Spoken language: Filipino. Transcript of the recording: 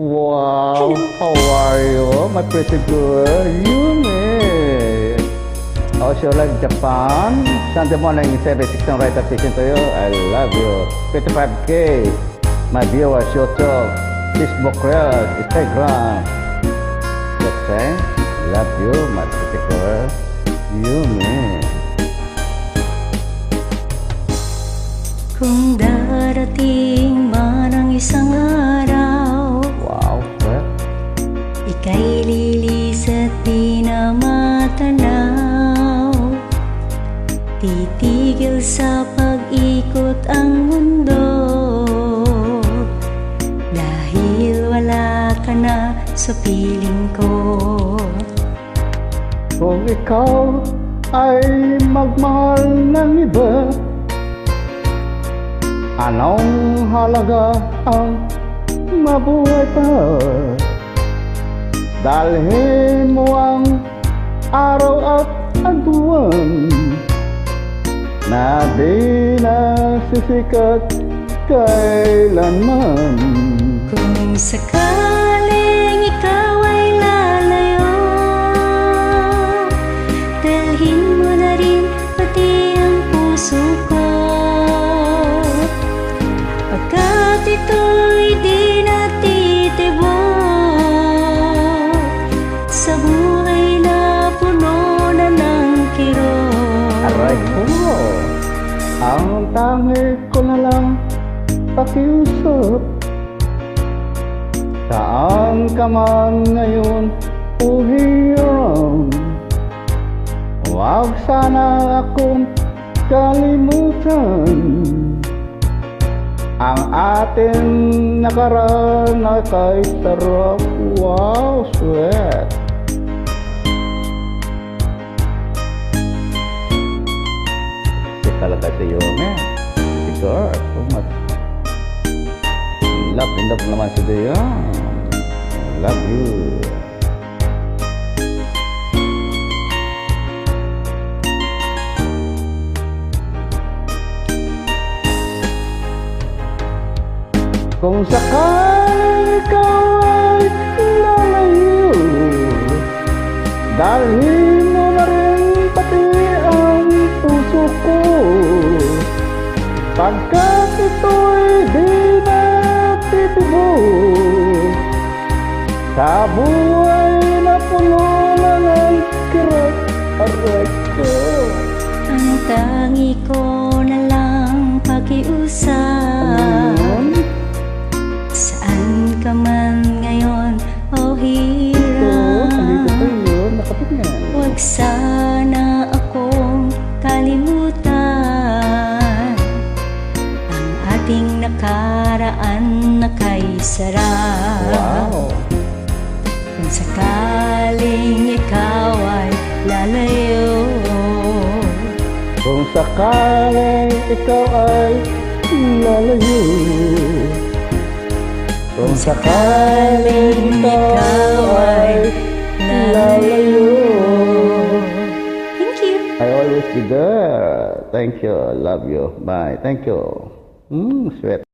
Wow, how are you? My pretty girl, Yumi. Also like Japan. Sunday morning, 7:16 right attention to you. I love you. 55K. My viewers, YouTube, Facebook Reels, Instagram. Okay? Love you, my pretty girl, Yumi. Kung darating man ang isang araw, Wow, sir. ika'y lilis at di na matanaw. Titigil sa pag-ikot ang mundo, dahil wala ka na sa piling ko. Kung ikaw ay magmahal ng iba, anong halaga ang mabuhay pa? Dalhin mo ang araw at ang buwan na di nasisikat kailanman. Kung sakaling ikaw ay lalayo, dalhin mo na rin pati ang puso ko, pagkat ito'y di natitibok sa buhay na puno na ng kirot. Aray ko, ang tangi ko na lang pakiusap. Saan ka man ngayon o hirang, huwag sana akong kalimutan. Ang ating nakaraan na kay sarap. Wow, sweet. Talaga sa iyo, man. Si girl, so much. Love naman si Dayan. Love you. Kung sakali ikaw ay lalayo, dalhin mo na rin pati ang puso ko, pagkat ito'y di natitibok sa buhay na puno na ng kirot. Aray ko, Ang tangi ko na lang pakiusap, saan ka man ngayon o hirang, huwag sana akong kalimutan. Ang ating nakaraan na kay sarap. wow. Kung sakaling ikaw ay lalayo, Kung sakaling ikaw ay lalayo, kung sakaling ikaw ay lalayo, thank you. I always be there. Thank you. Love you. Bye. Thank you. Sweet.